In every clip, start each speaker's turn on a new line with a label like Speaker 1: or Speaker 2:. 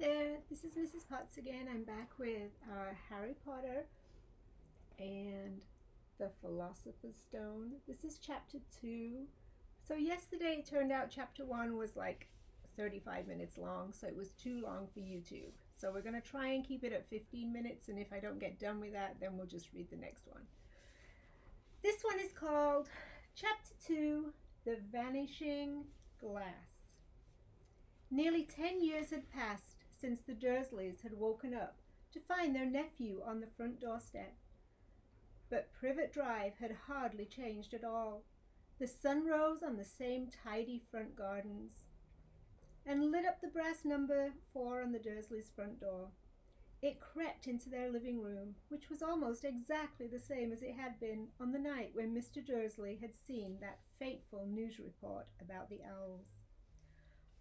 Speaker 1: there, this is Mrs. Potts again. I'm back with Harry Potter and the Philosopher's Stone. This is chapter 2. So, yesterday it turned out chapter 1 was like 35 minutes long, so it was too long for YouTube. So, we're going to try and keep it at 15 minutes, and if I don't get done with that, then we'll just read the next one. This one is called Chapter 2 The Vanishing Glass. Nearly 10 years had passed since the Dursleys had woken up to find their nephew on the front doorstep. But Privet Drive had hardly changed at all. The sun rose on the same tidy front gardens and lit up the brass number 4 on the Dursleys' front door. It crept into their living room, which was almost exactly the same as it had been on the night when Mr. Dursley had seen that fateful news report about the owls.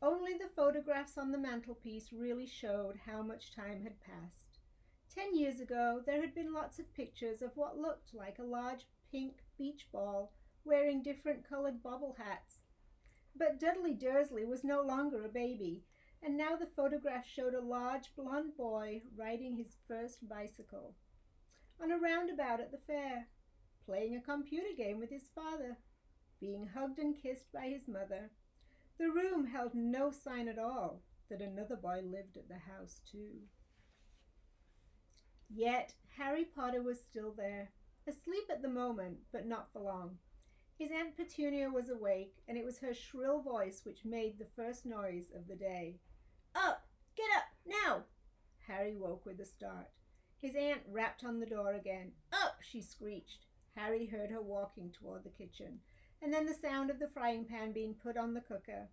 Speaker 1: Only the photographs on the mantelpiece really showed how much time had passed. 10 years ago, there had been lots of pictures of what looked like a large pink beach ball wearing different colored bobble hats. But Dudley Dursley was no longer a baby, and now the photograph showed a large blond boy riding his first bicycle on a roundabout at the fair, playing a computer game with his father, being hugged and kissed by his mother. The room held no sign at all that another boy lived at the house too. Yet Harry Potter was still there, asleep at the moment, but not for long. His Aunt Petunia was awake, and it was her shrill voice which made the first noise of the day. "Up! Get up, now!" Harry woke with a start. His aunt rapped on the door again. "Up!" she screeched. Harry heard her walking toward the kitchen, and then the sound of the frying pan being put on the cooker.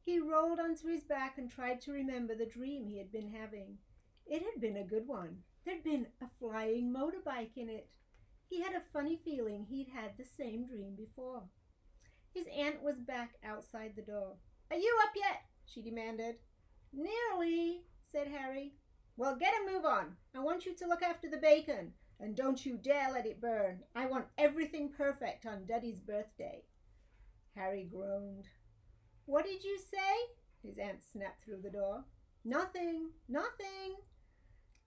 Speaker 1: He rolled onto his back and tried to remember the dream he had been having. It had been a good one. There'd been a flying motorbike in it. He had a funny feeling he'd had the same dream before. His aunt was back outside the door. "Are you up yet?" she demanded. "Nearly," said Harry. "Well, get a move on. I want you to look after the bacon, and don't you dare let it burn. I want everything perfect on Duddy's birthday." Harry groaned. "What did you say?" his aunt snapped through the door. "Nothing, nothing."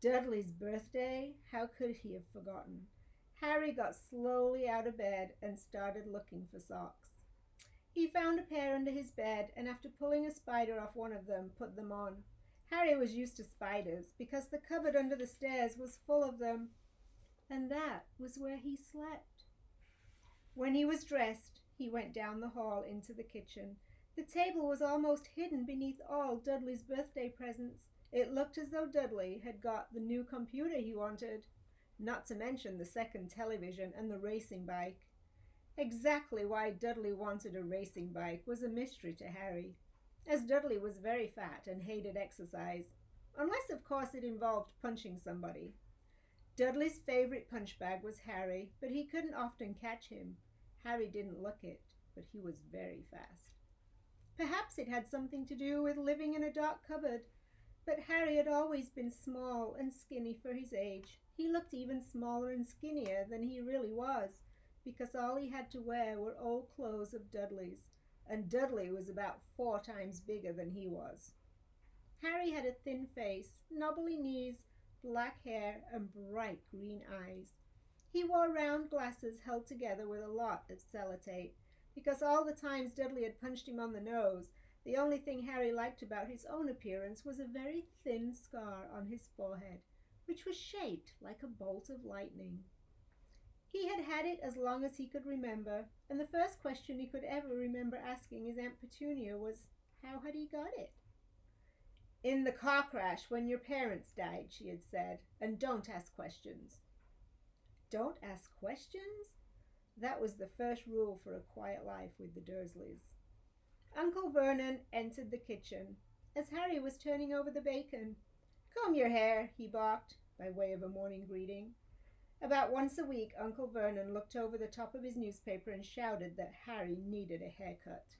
Speaker 1: Dudley's birthday? How could he have forgotten? Harry got slowly out of bed and started looking for socks. He found a pair under his bed, and after pulling a spider off one of them, put them on. Harry was used to spiders, because the cupboard under the stairs was full of them, and that was where he slept. When he was dressed, he went down the hall into the kitchen. The table was almost hidden beneath all Dudley's birthday presents. It looked as though Dudley had got the new computer he wanted, not to mention the second television and the racing bike. Exactly why Dudley wanted a racing bike was a mystery to Harry, as Dudley was very fat and hated exercise, unless of course it involved punching somebody. Dudley's favorite punch bag was Harry, but he couldn't often catch him. Harry didn't look it, but he was very fast. Perhaps it had something to do with living in a dark cupboard, but Harry had always been small and skinny for his age. He looked even smaller and skinnier than he really was, because all he had to wear were old clothes of Dudley's, and Dudley was about 4 times bigger than he was. Harry had a thin face, knobbly knees, black hair, and bright green eyes. He wore round glasses held together with a lot of sellotape, because all the times Dudley had punched him on the nose, the only thing Harry liked about his own appearance was a very thin scar on his forehead, which was shaped like a bolt of lightning. He had had it as long as he could remember, and the first question he could ever remember asking his Aunt Petunia was, how had he got it? "In the car crash when your parents died," she had said, "and don't ask questions." Don't ask questions? That was the first rule for a quiet life with the Dursleys. Uncle Vernon entered the kitchen as Harry was turning over the bacon. "Comb your hair," he barked, by way of a morning greeting. About once a week, Uncle Vernon looked over the top of his newspaper and shouted that Harry needed a haircut.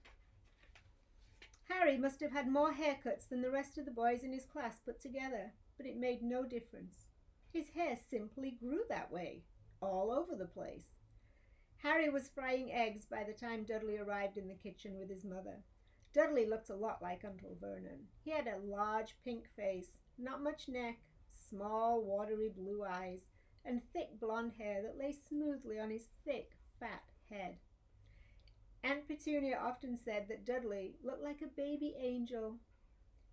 Speaker 1: Harry must have had more haircuts than the rest of the boys in his class put together, but it made no difference. His hair simply grew that way, all over the place. Harry was frying eggs by the time Dudley arrived in the kitchen with his mother. Dudley looked a lot like Uncle Vernon. He had a large pink face, not much neck, small watery blue eyes, and thick blonde hair that lay smoothly on his thick, fat head. Aunt Petunia often said that Dudley looked like a baby angel.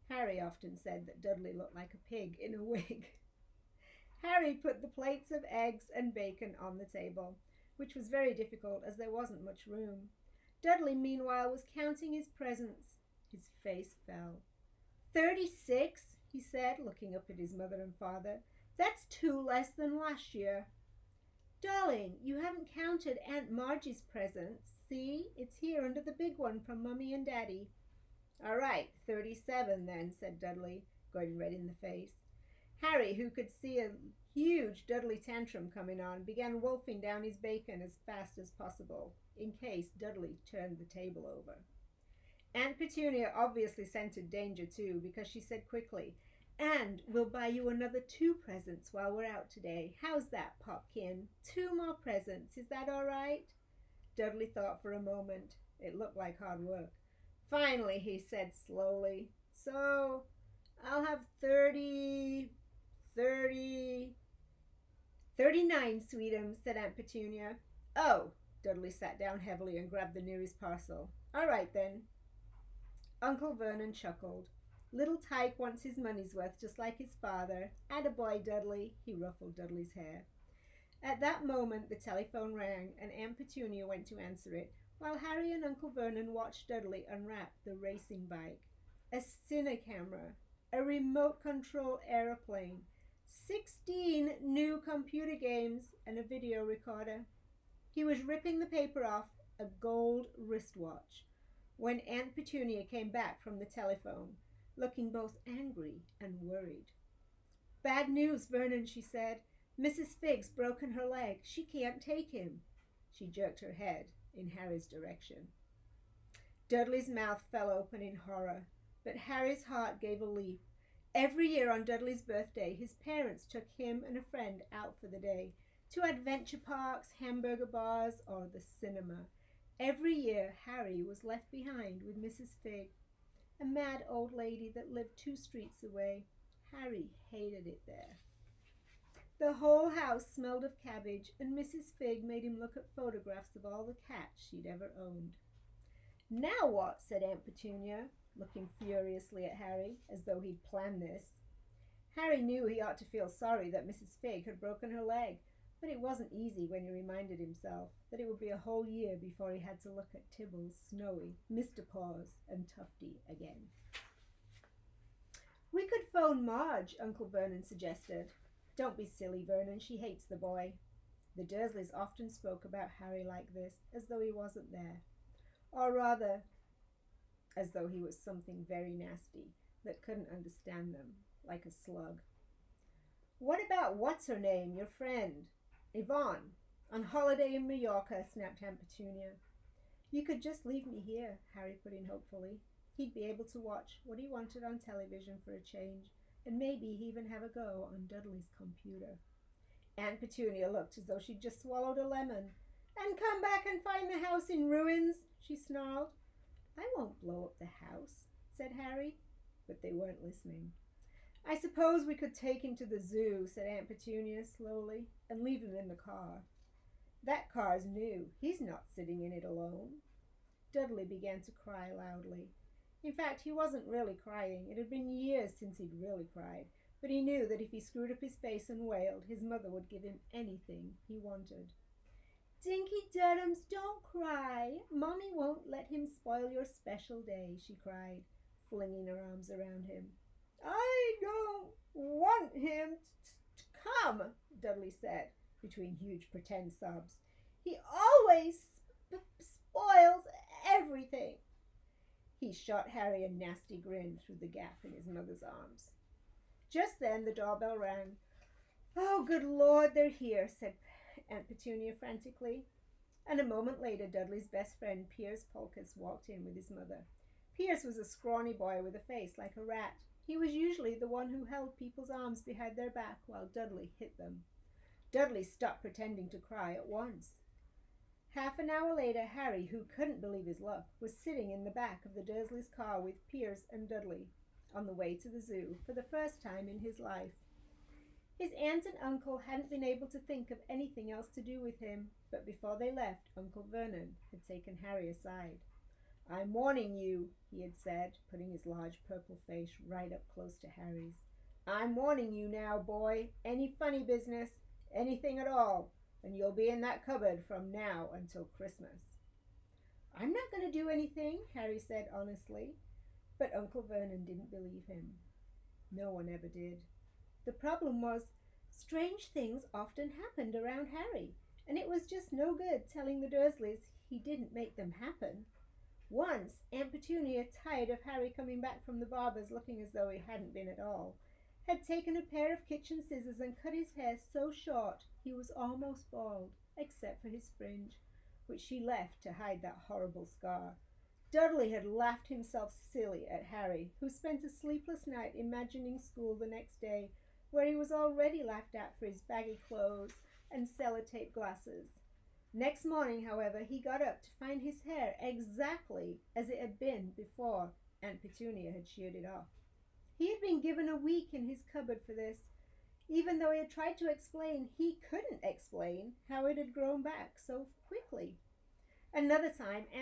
Speaker 1: Harry often said that Dudley looked like a pig in a wig. Harry put the plates of eggs and bacon on the table, which was very difficult as there wasn't much room. Dudley, meanwhile, was counting his presents. His face fell. 36, he said, looking up at his mother and father. That's 2 less than last year. Darling, you haven't counted Aunt Margie's presents. See, it's here under the big one from Mummy and Daddy. All right, 37 then, said Dudley, going red in the face. Harry, who could see a huge Dudley tantrum coming on, began wolfing down his bacon as fast as possible, in case Dudley turned the table over. Aunt Petunia obviously scented danger too, because she said quickly, "And we'll buy you another 2 presents while we're out today. How's that, Popkin? 2 more presents. Is that all right?" Dudley thought for a moment. It looked like hard work. Finally, he said slowly, "So, I'll have 39, sweetums," said Aunt Petunia. "Oh," Dudley sat down heavily and grabbed the nearest parcel. "All right, then." Uncle Vernon chuckled. "Little Tyke wants his money's worth just like his father. Attaboy, Dudley." He ruffled Dudley's hair. At that moment, the telephone rang, and Aunt Petunia went to answer it, while Harry and Uncle Vernon watched Dudley unwrap the racing bike, a cine camera, a remote control aeroplane, 16 new computer games, and a video recorder. He was ripping the paper off a gold wristwatch when Aunt Petunia came back from the telephone, looking both angry and worried. "Bad news, Vernon," she said. "Mrs. Figg's broken her leg. She can't take him." She jerked her head in Harry's direction. Dudley's mouth fell open in horror, but Harry's heart gave a leap. Every year on Dudley's birthday, his parents took him and a friend out for the day, to adventure parks, hamburger bars, or the cinema. Every year, Harry was left behind with Mrs. Figg, a mad old lady that lived 2 streets away. Harry hated it there. The whole house smelled of cabbage, and Mrs. Figg made him look at photographs of all the cats she'd ever owned. "Now what?" said Aunt Petunia, looking furiously at Harry, as though he'd planned this. Harry knew he ought to feel sorry that Mrs. Figg had broken her leg, but it wasn't easy when he reminded himself that it would be a whole year before he had to look at Tibbles, Snowy, Mr. Paws, and Tufty again. "We could phone Marge," Uncle Vernon suggested. "Don't be silly, Vernon. She hates the boy." The Dursleys often spoke about Harry like this, as though he wasn't there. Or rather, as though he was something very nasty that couldn't understand them, like a slug. "What about what's-her-name, your friend? Yvonne, on holiday in Mallorca," snapped Aunt Petunia. "You could just leave me here," Harry put in hopefully. He'd be able to watch what he wanted on television for a change, and maybe even have a go on Dudley's computer. Aunt Petunia looked as though she'd just swallowed a lemon. "And come back and find the house in ruins," she snarled. "I won't blow up the house," said Harry, but they weren't listening. "I suppose we could take him to the zoo," said Aunt Petunia slowly, "and leave him in the car." "That car's new. He's not sitting in it alone." Dudley began to cry loudly. In fact, he wasn't really crying. It had been years since he'd really cried, but he knew that if he screwed up his face and wailed, his mother would give him anything he wanted. "Dinky Durhams, don't cry. Mommy won't let him spoil your special day," she cried, flinging her arms around him. "I don't want him to come," Dudley said, between huge pretend sobs. "He always spoils everything." He shot Harry a nasty grin through the gap in his mother's arms. Just then the doorbell rang. "Oh, good Lord, they're here," said Aunt Petunia frantically. And a moment later, Dudley's best friend, Piers Polkiss, walked in with his mother. Piers was a scrawny boy with a face like a rat. He was usually the one who held people's arms behind their back while Dudley hit them. Dudley stopped pretending to cry at once. Half an hour later, Harry, who couldn't believe his luck, was sitting in the back of the Dursleys' car with Piers and Dudley on the way to the zoo for the first time in his life. His aunt and uncle hadn't been able to think of anything else to do with him, but before they left, Uncle Vernon had taken Harry aside. "I'm warning you," he had said, putting his large purple face right up close to Harry's. "I'm warning you now, boy. Any funny business, anything at all, and you'll be in that cupboard from now until Christmas." "I'm not going to do anything," Harry said honestly. But Uncle Vernon didn't believe him. No one ever did. The problem was, strange things often happened around Harry, and it was just no good telling the Dursleys he didn't make them happen. Once, Aunt Petunia, tired of Harry coming back from the barber's looking as though he hadn't been at all, had taken a pair of kitchen scissors and cut his hair so short he was almost bald, except for his fringe, which she left to hide that horrible scar. Dudley had laughed himself silly at Harry, who spent a sleepless night imagining school the next day, where he was already laughed at for his baggy clothes and sellotape glasses. Next morning, however, he got up to find his hair exactly as it had been before Aunt Petunia had sheared it off. He had been given a week in his cupboard for this, even though he had tried to explain he couldn't explain how it had grown back so quickly. Another time,